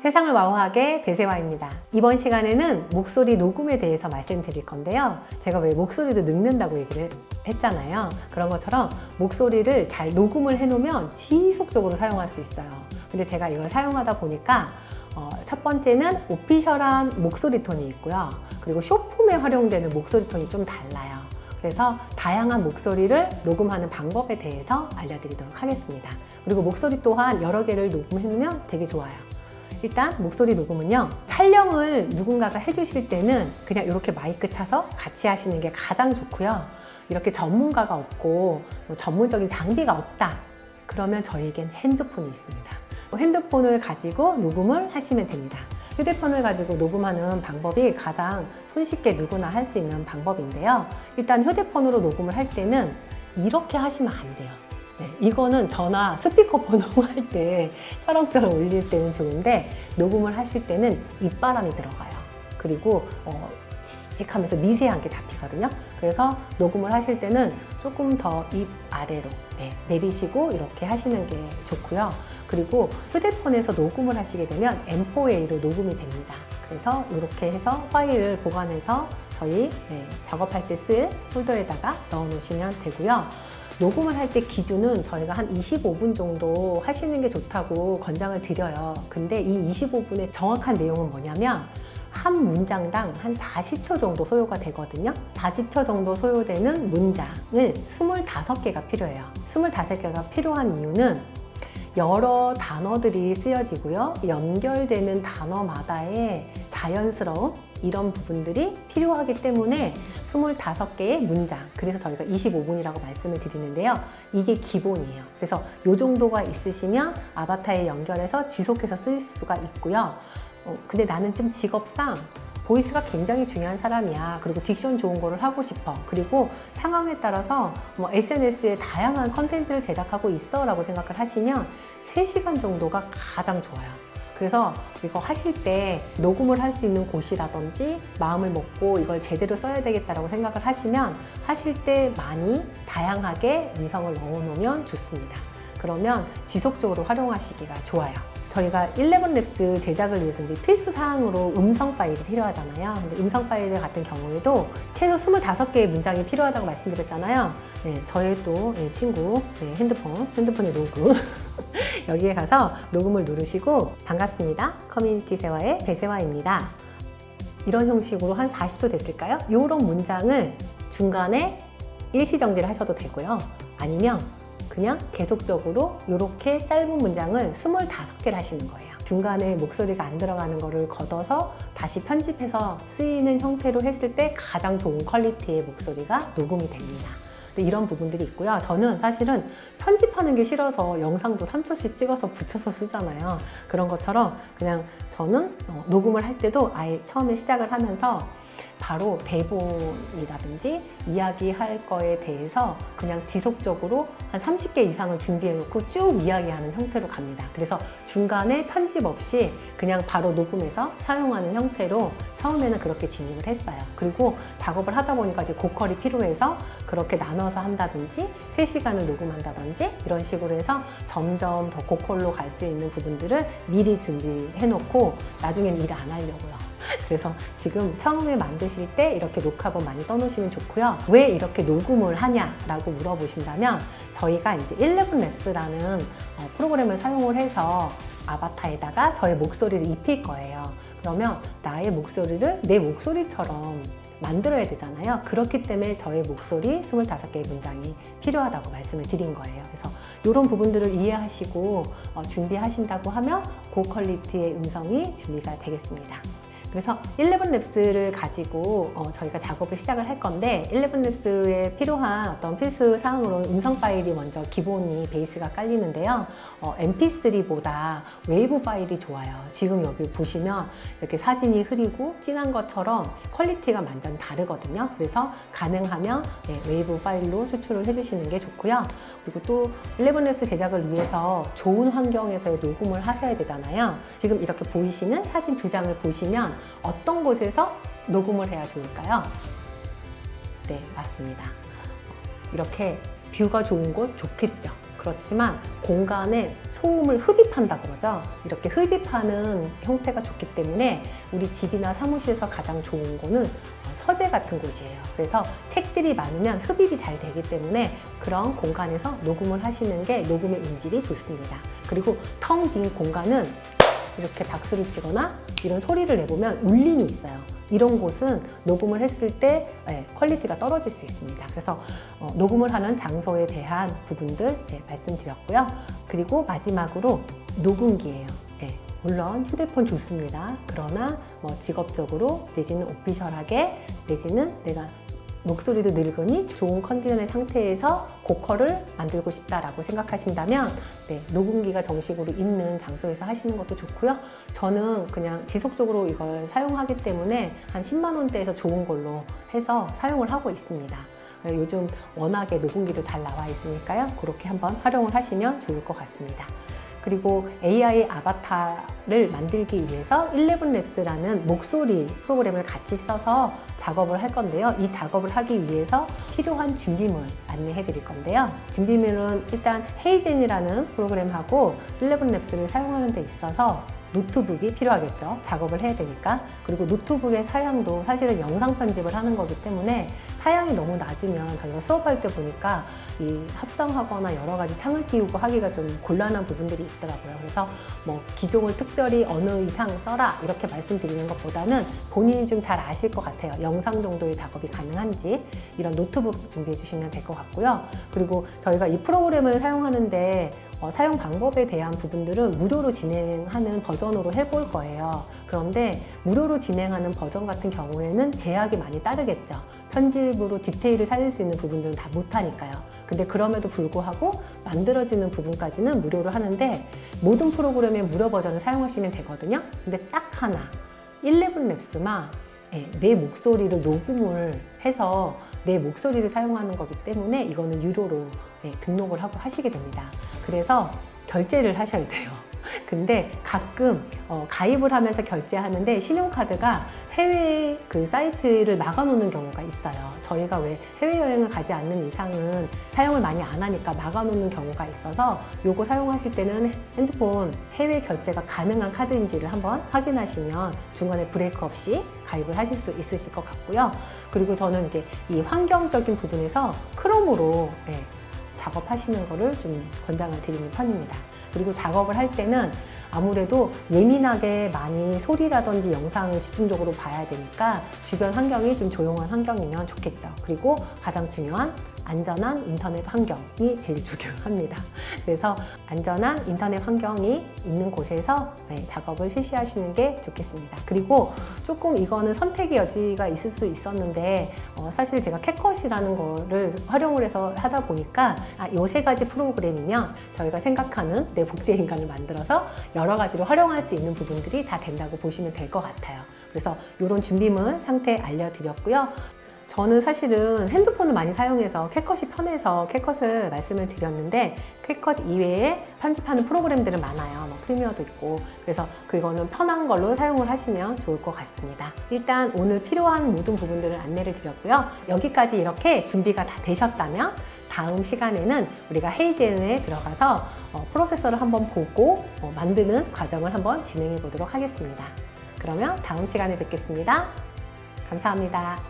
세상을 와우하게 배세화입니다. 이번 시간에는 목소리 녹음에 대해서 말씀드릴 건데요. 제가 왜 목소리도 늙는다고 얘기를 했잖아요. 그런 것처럼 목소리를 잘 녹음을 해놓으면 지속적으로 사용할 수 있어요. 근데 제가 이걸 사용하다 보니까 첫 번째는 오피셜한 목소리 톤이 있고요. 그리고 쇼폼에 활용되는 목소리 톤이 좀 달라요. 그래서 다양한 목소리를 녹음하는 방법에 대해서 알려드리도록 하겠습니다. 그리고 목소리 또한 여러 개를 녹음해놓으면 되게 좋아요. 일단 목소리 녹음은요, 촬영을 누군가가 해주실 때는 그냥 이렇게 마이크 차서 같이 하시는 게 가장 좋고요. 이렇게 전문가가 없고 전문적인 장비가 없다, 그러면 저희에겐 핸드폰이 있습니다. 핸드폰을 가지고 녹음을 하시면 됩니다. 휴대폰을 가지고 녹음하는 방법이 가장 손쉽게 누구나 할 수 있는 방법인데요. 일단 휴대폰으로 녹음을 할 때는 이렇게 하시면 안 돼요. 이거는 전화 스피커폰 녹음할 때 쩌렁쩌렁 울릴 때는 좋은데, 녹음을 하실 때는 입바람이 들어가요. 그리고 칙칙하면서 미세한 게 잡히거든요. 그래서 녹음을 하실 때는 조금 더 입 아래로 내리시고 이렇게 하시는 게 좋고요. 그리고 휴대폰에서 녹음을 하시게 되면 M4A로 녹음이 됩니다. 그래서 이렇게 해서 파일을 보관해서 저희 작업할 때 쓸 폴더에다가 넣어 놓으시면 되고요. 녹음을 할 때 기준은 저희가 한 25분 정도 하시는 게 좋다고 권장을 드려요. 근데 이 25분의 정확한 내용은 뭐냐면, 한 문장당 한 40초 정도 소요가 되거든요. 40초 정도 소요되는 문장을 25개가 필요해요. 25개가 필요한 이유는 여러 단어들이 쓰여지고요. 연결되는 단어마다의 자연스러움, 이런 부분들이 필요하기 때문에 25개의 문장, 그래서 저희가 25분이라고 말씀을 드리는데요. 이게 기본이에요. 그래서 이 정도가 있으시면 아바타에 연결해서 지속해서 쓸 수가 있고요. 근데 나는 좀 직업상 보이스가 굉장히 중요한 사람이야, 그리고 딕션 좋은 거를 하고 싶어, 그리고 상황에 따라서 SNS에 다양한 컨텐츠를 제작하고 있어 라고 생각을 하시면 3시간 정도가 가장 좋아요. 그래서 이거 하실 때 녹음을 할 수 있는 곳이라든지 마음을 먹고 이걸 제대로 써야 되겠다라고 생각을 하시면 하실 때 많이 다양하게 음성을 넣어 놓으면 좋습니다. 그러면 지속적으로 활용하시기가 좋아요. 저희가 11랩스 제작을 위해서 이제 필수 사항으로 음성 파일이 필요하잖아요. 근데 음성 파일 같은 경우에도 최소 25개의 문장이 필요하다고 말씀드렸잖아요. 저의 또 친구 핸드폰의 녹음 여기에 가서 녹음을 누르시고, 반갑습니다, 커뮤니티 세화의 배세화입니다, 이런 형식으로 한 40초 됐을까요? 이런 문장을 중간에 일시정지를 하셔도 되고요. 아니면 그냥 계속적으로 이렇게 짧은 문장을 25개를 하시는 거예요. 중간에 목소리가 안 들어가는 거를 걷어서 다시 편집해서 쓰이는 형태로 했을 때 가장 좋은 퀄리티의 목소리가 녹음이 됩니다. 이런 부분들이 있고요. 저는 사실은 편집하는 게 싫어서 영상도 3초씩 찍어서 붙여서 쓰잖아요. 그런 것처럼 그냥 저는 녹음을 할 때도 아예 처음에 시작을 하면서 바로 대본이라든지 이야기할 거에 대해서 그냥 지속적으로 한 30개 이상을 준비해 놓고 쭉 이야기하는 형태로 갑니다. 그래서 중간에 편집 없이 그냥 바로 녹음해서 사용하는 형태로 처음에는 그렇게 진입을 했어요. 그리고 작업을 하다 보니까 이제 고퀄이 필요해서 그렇게 나눠서 한다든지 3시간을 녹음한다든지 이런 식으로 해서 점점 더 고퀄로 갈 수 있는 부분들을 미리 준비해 놓고 나중에는 일 안 하려고요. 그래서 지금 처음에 만드실 때 이렇게 녹화본 많이 떠놓으시면 좋고요. 왜 이렇게 녹음을 하냐라고 물어보신다면, 저희가 이제 11랩스라는 프로그램을 사용을 해서 아바타에다가 저의 목소리를 입힐 거예요. 그러면 나의 목소리를 내 목소리처럼 만들어야 되잖아요. 그렇기 때문에 저의 목소리 25개의 문장이 필요하다고 말씀을 드린 거예요. 그래서 이런 부분들을 이해하시고 준비하신다고 하면 고퀄리티의 음성이 준비가 되겠습니다. 그래서 11랩스를 가지고 저희가 작업을 시작을 할 건데, 11랩스에 필요한 어떤 필수 사항으로 음성 파일이 먼저 기본이 베이스가 깔리는데요. mp3보다 웨이브 파일이 좋아요. 지금 여기 보시면 이렇게 사진이 흐리고 진한 것처럼 퀄리티가 완전 다르거든요. 그래서 가능하면 웨이브 파일로 수출을 해주시는 게 좋고요. 그리고 또 11랩스 제작을 위해서 좋은 환경에서의 녹음을 하셔야 되잖아요. 지금 이렇게 보이시는 사진 2장을 보시면 어떤 곳에서 녹음을 해야 좋을까요? 네, 맞습니다. 이렇게 뷰가 좋은 곳 좋겠죠. 그렇지만 공간에 소음을 흡입한다 그러죠. 이렇게 흡입하는 형태가 좋기 때문에 우리 집이나 사무실에서 가장 좋은 거는 서재 같은 곳이에요. 그래서 책들이 많으면 흡입이 잘 되기 때문에 그런 공간에서 녹음을 하시는 게 녹음의 음질이 좋습니다. 그리고 텅 빈 공간은 이렇게 박수를 치거나 이런 소리를 내보면 울림이 있어요. 이런 곳은 녹음을 했을 때 퀄리티가 떨어질 수 있습니다. 그래서 녹음을 하는 장소에 대한 부분들 말씀드렸고요. 그리고 마지막으로 녹음기예요. 물론 휴대폰 좋습니다. 그러나 직업적으로 내지는 오피셜하게 내지는 내가 목소리도 늙으니 좋은 컨디션의 상태에서 고컬을 만들고 싶다라고 생각하신다면 녹음기가 정식으로 있는 장소에서 하시는 것도 좋고요. 저는 그냥 지속적으로 이걸 사용하기 때문에 한 10만 원대에서 좋은 걸로 해서 사용을 하고 있습니다. 요즘 워낙에 녹음기도 잘 나와 있으니까요. 그렇게 한번 활용을 하시면 좋을 것 같습니다. 그리고 AI 아바타를 만들기 위해서 11랩스라는 목소리 프로그램을 같이 써서 작업을 할 건데요. 이 작업을 하기 위해서 필요한 준비물 안내해 드릴 건데요. 준비물은 일단 헤이젠이라는 프로그램하고 11랩스를 사용하는 데 있어서 노트북이 필요하겠죠. 작업을 해야 되니까. 그리고 노트북의 사양도 사실은 영상 편집을 하는 거기 때문에 사양이 너무 낮으면 저희가 수업할 때 보니까 이 합성하거나 여러 가지 창을 띄우고 하기가 좀 곤란한 부분들이 있더라고요. 그래서 기종을 특별히 어느 이상 써라 이렇게 말씀드리는 것보다는 본인이 좀 잘 아실 것 같아요. 영상 정도의 작업이 가능한지 이런 노트북 준비해 주시면 될 것 같고요. 그리고 저희가 이 프로그램을 사용하는데 사용 방법에 대한 부분들은 무료로 진행하는 버전으로 해볼 거예요. 그런데 무료로 진행하는 버전 같은 경우에는 제약이 많이 따르겠죠. 편집으로 디테일을 살릴 수 있는 부분들은 다 못하니까요. 근데 그럼에도 불구하고 만들어지는 부분까지는 무료로 하는데 모든 프로그램의 무료 버전을 사용하시면 되거든요. 근데 딱 하나 11랩스만 내 목소리를 녹음을 해서 내 목소리를 사용하는 거기 때문에 이거는 유료로 등록을 하고 하시게 됩니다. 그래서 결제를 하셔야 돼요. 근데 가끔 가입을 하면서 결제하는데 신용카드가 해외 그 사이트를 막아놓는 경우가 있어요. 저희가 왜 해외여행을 가지 않는 이상은 사용을 많이 안 하니까 막아놓는 경우가 있어서 요거 사용하실 때는 핸드폰 해외 결제가 가능한 카드인지를 한번 확인하시면 중간에 브레이크 없이 가입을 하실 수 있으실 것 같고요. 그리고 저는 이제 이 환경적인 부분에서 크롬으로 작업하시는 거를 좀 권장을 드리는 편입니다. 그리고 작업을 할 때는 아무래도 예민하게 많이 소리라든지 영상을 집중적으로 봐야 되니까 주변 환경이 좀 조용한 환경이면 좋겠죠. 그리고 가장 중요한 안전한 인터넷 환경이 제일 중요합니다. 그래서 안전한 인터넷 환경이 있는 곳에서 작업을 실시하시는 게 좋겠습니다. 그리고 조금 이거는 선택의 여지가 있을 수 있었는데 사실 제가 캡컷이라는 거를 활용을 해서 하다 보니까 이 세 가지 프로그램이면 저희가 생각하는 내 복제 인간을 만들어서 여러 가지로 활용할 수 있는 부분들이 다 된다고 보시면 될 것 같아요. 그래서 이런 준비물 상태 알려드렸고요. 저는 사실은 핸드폰을 많이 사용해서 캡컷이 편해서 캡컷을 말씀을 드렸는데 캡컷 이외에 편집하는 프로그램들은 많아요. 프리미어도 있고 그래서 그거는 편한 걸로 사용을 하시면 좋을 것 같습니다. 일단 오늘 필요한 모든 부분들을 안내를 드렸고요. 여기까지 이렇게 준비가 다 되셨다면 다음 시간에는 우리가 헤이젠에 들어가서 프로세서를 한번 보고 만드는 과정을 한번 진행해 보도록 하겠습니다. 그러면 다음 시간에 뵙겠습니다. 감사합니다.